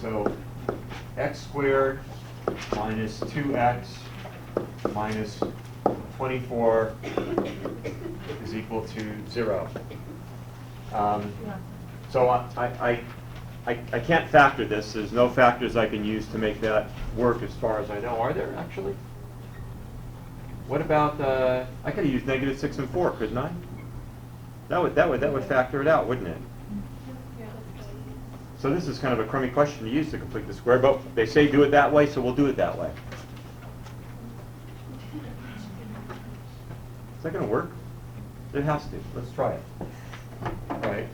So x squared minus 2x minus 24 is equal to 0. So I can't factor this. There's no factors I can use to make that work as far as I know. Are there, actually? What about, I could have used -6 and 4, couldn't I? That would factor it out, wouldn't it? So this is kind of a crummy question to use to complete the square, but they say do it that way, so we'll do it that way. Is that going to work? It has to. Let's try it. All right.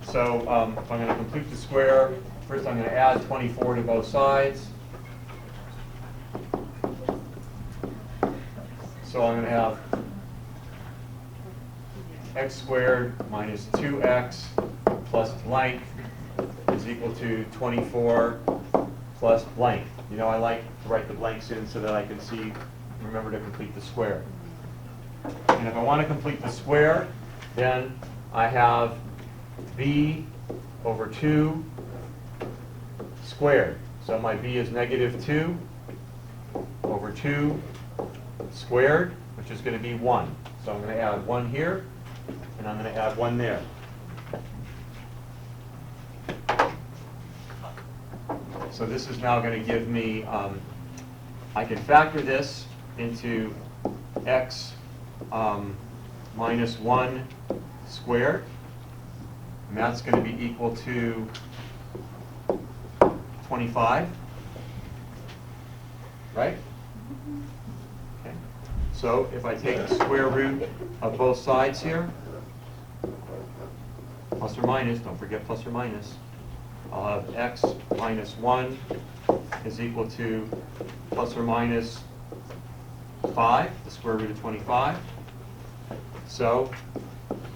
So if I'm going to complete the square, first I'm going to add 24 to both sides. So I'm going to have x squared minus 2x plus blank is equal to 24 plus blank. You know, I like to write the blanks in so that I can see, remember to complete the square. And if I want to complete the square, then I have b over 2 squared. So my b is -2 over 2 squared, which is going to be 1. So I'm going to add 1 here, and I'm going to add 1 there. So this is now going to give me, I can factor this into x minus 1 squared, and that's going to be equal to 25, right? Okay. So if I take the square root of both sides here, plus or minus, don't forget plus or minus, I'll have x minus 1 is equal to plus or minus 5, the square root of 25. So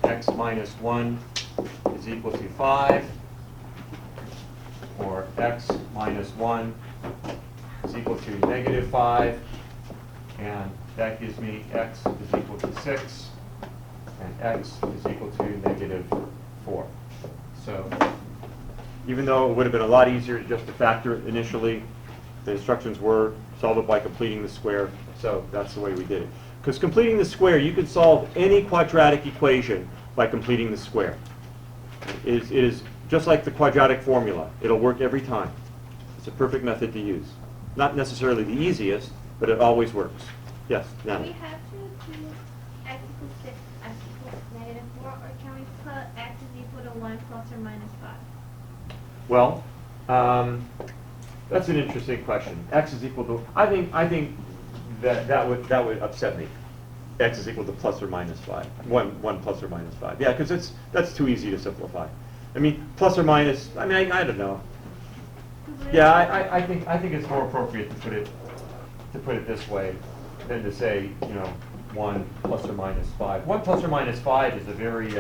x minus 1 is equal to 5, or x minus 1 is equal to -5, and that gives me x is equal to 6, and x is equal to -4. So even though it would have been a lot easier just to factor it initially, the instructions were solve it by completing the square, so that's the way we did it. Because completing the square, you can solve any quadratic equation by completing the square. It is just like the quadratic formula. It'll work every time. It's a perfect method to use. Not necessarily the easiest, but it always works. Yes, Do Nana? we have to do x equals 6, x equals -4, or can we put x is equal to 1 plus or minus 5? Well, that's an interesting question. X is equal to, I think that would upset me. X is equal to plus or minus 5. 1 plus or minus 5. Yeah, because that's too easy to simplify. I mean, plus or minus, I mean, I don't know. Yeah, I think it's more appropriate to put it this way than to say, you know, 1 plus or minus 5. 1 plus or minus 5 is a very,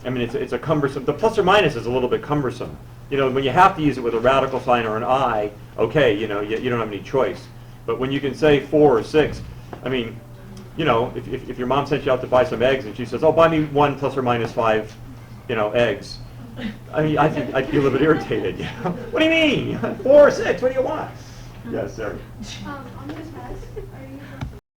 I mean, it's a cumbersome, the plus or minus is a little bit cumbersome. You know, when you have to use it with a radical sign or an I, okay, you know, you don't have any choice. But when you can say 4 or 6, I mean, you know, if your mom sent you out to buy some eggs and she says, oh, buy me 1 plus or minus 5, you know, eggs. I mean, I think I'd be a little bit irritated, you know. What do you mean? 4 or 6, what do you want? Yes, sir. On the test, are you